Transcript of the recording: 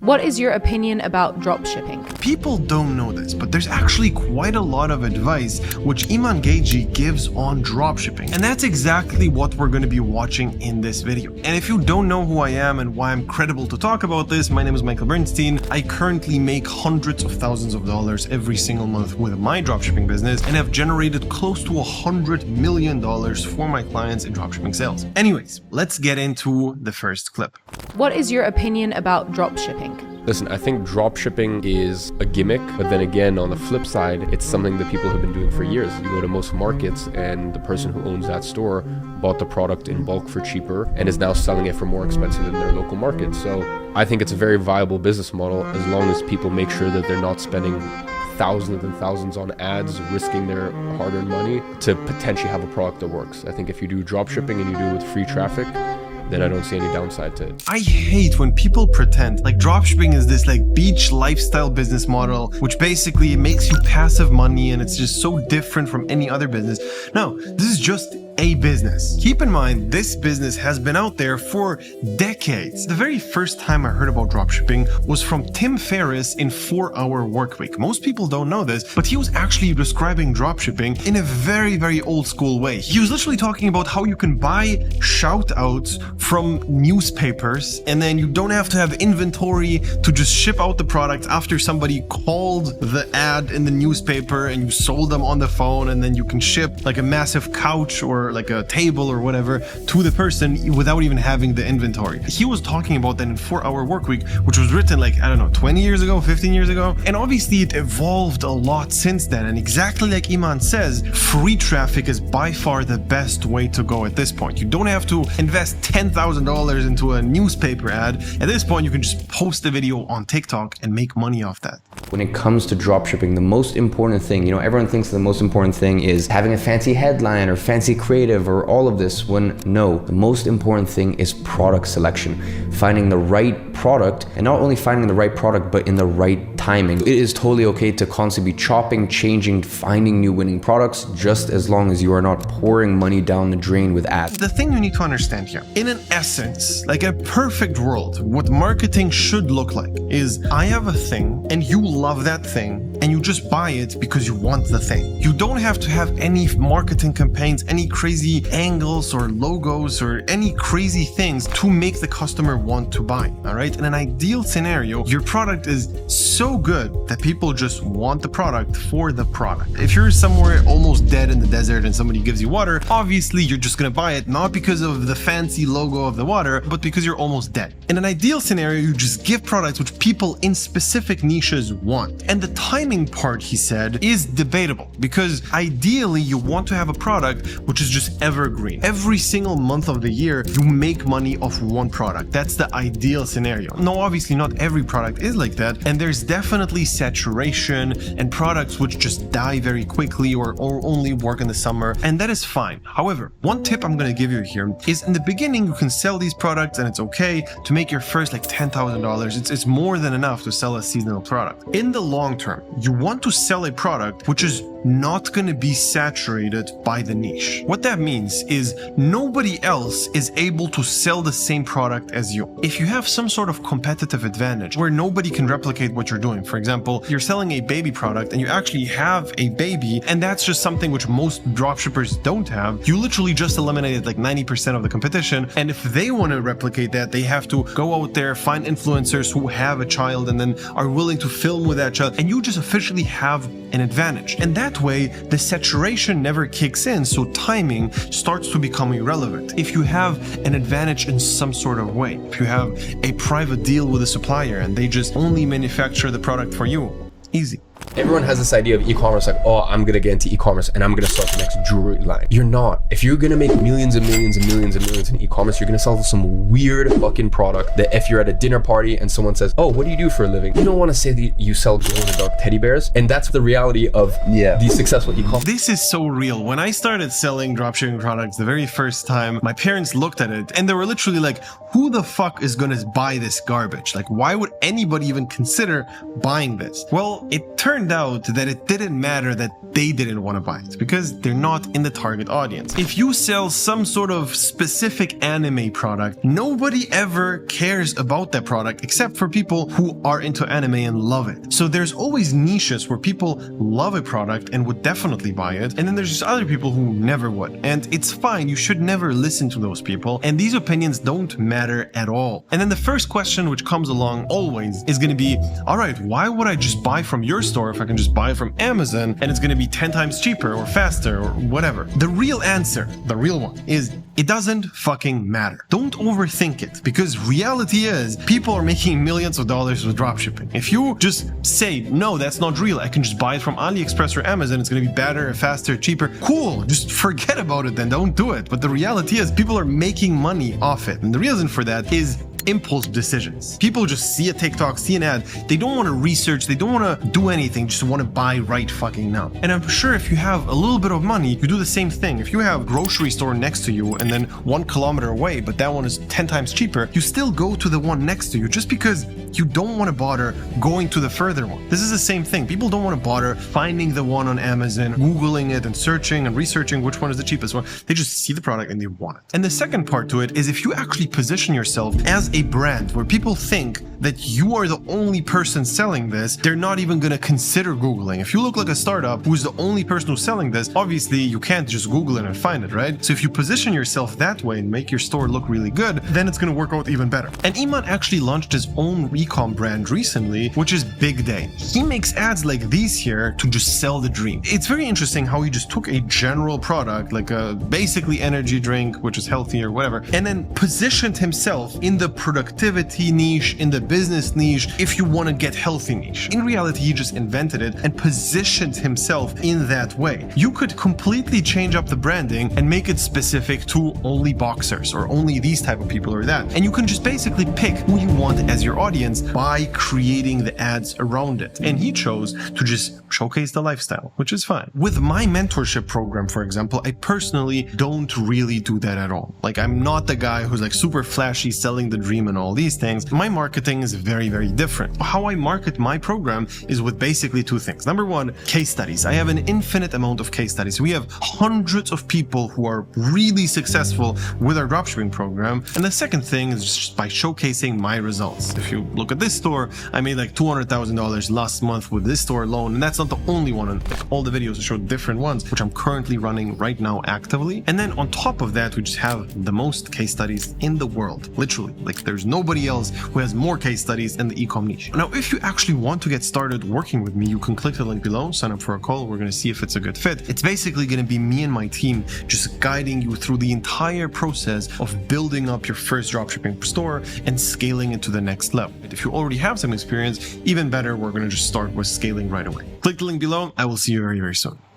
What is your opinion about dropshipping? People don't know this, but there's actually quite a lot of advice which Iman Ghazi gives on dropshipping. And that's exactly what we're going to be watching in this video. And if you don't know who I am and why I'm credible to talk about this, my name is Michael Bernstein. I currently make hundreds of thousands of dollars every single month with my dropshipping business and have generated close to $100 million for my clients in dropshipping sales. Anyways, let's get into the first clip. What is your opinion about dropshipping? Listen, I think dropshipping is a gimmick, but then again, on the flip side, it's something that people have been doing for years. You go to most markets and the person who owns that store bought the product in bulk for cheaper and is now selling it for more expensive in their local market. So I think it's a very viable business model as long as people make sure that they're not spending thousands and thousands on ads, risking their hard-earned money to potentially have a product that works. I think if you do dropshipping and you do it with free traffic, then I don't see any downside to it. I hate when people pretend like dropshipping is this like beach lifestyle business model, which basically makes you passive money and it's just so different from any other business. No, this is just a business. Keep in mind, this business has been out there for decades. The very first time I heard about dropshipping was from Tim Ferriss in 4-Hour Workweek. Most people don't know this, but he was actually describing dropshipping in a very, very old school way. He was literally talking about how you can buy shout outs from newspapers and then you don't have to have inventory to just ship out the product after somebody called the ad in the newspaper and you sold them on the phone, and then you can ship like a massive couch or like a table or whatever to the person without even having the inventory. He was talking about that in 4-Hour Workweek, which was written like, I don't know, 20 years ago, 15 years ago. And obviously it evolved a lot since then. And exactly like Iman says, free traffic is by far the best way to go at this point. You don't have to invest $10,000 into a newspaper ad. At this point, you can just post a video on TikTok and make money off that. When it comes to dropshipping, the most important thing, everyone thinks the most important thing is having a fancy headline or fancy creative or all of this, when no, the most important thing is product selection. Finding the right product, and not only finding the right product, but in the right timing. It is totally okay to constantly be chopping, changing, finding new winning products, just as long as you are not pouring money down the drain with ads. The thing you need to understand here, in an essence, like a perfect world, what marketing should look like is I have a thing and you love that thing and you just buy it because you want the thing. You don't have to have any marketing campaigns, any crazy angles or logos or any crazy things to make the customer want to buy, all right? In an ideal scenario, your product is so good that people just want the product for the product. If you're somewhere almost dead in the desert and somebody gives you water, obviously you're just gonna buy it, not because of the fancy logo of the water, but because you're almost dead. In an ideal scenario, you just give products which people in specific niches want. And the timing part, he said, is debatable because ideally you want to have a product which is just evergreen. Every single month of the year, you make money off one product. That's the ideal scenario. No, obviously not every product is like that. And there's definitely saturation and products which just die very quickly or only work in the summer. And that is fine. However, one tip I'm going to give you here is in the beginning, you can sell these products and it's okay to make your first like $10,000. It's more than enough to sell a seasonal product. In the long term, you want to sell a product which is not going to be saturated by the niche. What that means is nobody else is able to sell the same product as you. If you have some sort of competitive advantage where nobody can replicate what you're doing, for example, you're selling a baby product and you actually have a baby and that's just something which most dropshippers don't have, you literally just eliminated like 90% of the competition. And if they want to replicate that, they have to go out there, find influencers who have a child and then are willing to film with that child, and you just officially have an advantage. And that way, the saturation never kicks in, so timing starts to become irrelevant. If you have an advantage in some sort of way, if you have a private deal with a supplier and they just only manufacture the product for you, easy. Everyone has this idea of e-commerce like, oh, I'm gonna get into e-commerce and I'm gonna start the next jewelry line. You're not. If you're gonna make millions and millions and millions and millions in e-commerce, you're gonna sell some weird fucking product that if you're at a dinner party and someone says, oh, what do you do for a living? You don't wanna say that you sell glow-in-the-dark teddy bears. And that's the reality of these successful e-commerce. This is so real. When I started selling dropshipping products the very first time, my parents looked at it and they were literally like, who the fuck is gonna buy this garbage? Like, why would anybody even consider buying this? Well, it turned turned out that it didn't matter that they didn't want to buy it because they're not in the target audience. If you sell some sort of specific anime product, nobody ever cares about that product except for people who are into anime and love it. So there's always niches where people love a product and would definitely buy it, and then there's just other people who never would. And it's fine, you should never listen to those people, and these opinions don't matter at all. And then the first question which comes along always is going to be, all right, why would I just buy from your store if I can just buy from Amazon and it's going to be 10 times cheaper or faster or whatever? The real answer, the real one, is it doesn't fucking matter. Don't overthink it, because reality is people are making millions of dollars with dropshipping. If you just say, no, that's not real, I can just buy it from AliExpress or Amazon, it's going to be better, faster, cheaper, cool, just forget about it then, don't do it. But the reality is people are making money off it. And the reason for that is impulse decisions. People just see a TikTok, see an ad, they don't want to research, they don't want to do anything, just want to buy right fucking now. And I'm sure if you have a little bit of money, you do the same thing. If you have a grocery store next to you and then 1 kilometer away, but that one is 10 times cheaper, you still go to the one next to you just because you don't want to bother going to the further one. This is the same thing. People don't want to bother finding the one on Amazon, Googling it and searching and researching which one is the cheapest one. They just see the product and they want it. And the second part to it is if you actually position yourself as a brand where people think that you are the only person selling this, they're not even going to consider Googling. If you look like a startup who's the only person who's selling this, obviously you can't just Google it and find it, right? So if you position yourself that way and make your store look really good, then it's going to work out even better. And Iman actually launched his own recon brand recently, which is Big Day. He makes ads like these here to just sell the dream. It's very interesting how he just took a general product, like a basically energy drink, which is healthy or whatever, and then positioned himself in the productivity niche, in the business niche, if you want to get healthy niche. In reality, he just invented it and positioned himself in that way. You could completely change up the branding and make it specific to only boxers or only these type of people or that. And you can just basically pick who you want as your audience by creating the ads around it. And he chose to just showcase the lifestyle, which is fine. With my mentorship program, for example, I personally don't really do that at all. Like, I'm not the guy who's like super flashy selling the dream and all these things. My marketing is very, very different. How I market my program is with basically 2 things. Number 1, case studies. I have an infinite amount of case studies. We have hundreds of people who are really successful with our dropshipping program. And the second thing is just by showcasing my results. If you look at this store, I made like $200,000 last month with this store alone. And that's not the only one. And like all the videos show different ones, which I'm currently running right now actively. And then on top of that, we just have the most case studies in the world. Literally, like there's nobody else who has more case studies in the e-com niche. Now, if you actually want to get started working with me, you can click the link below, sign up for a call. We're going to see if it's a good fit. It's basically going to be me and my team just guiding you through the entire process of building up your first dropshipping store and scaling it to the next level. If you already have some experience, even better, we're going to just start with scaling right away. Click the link below. I will see you very, very soon.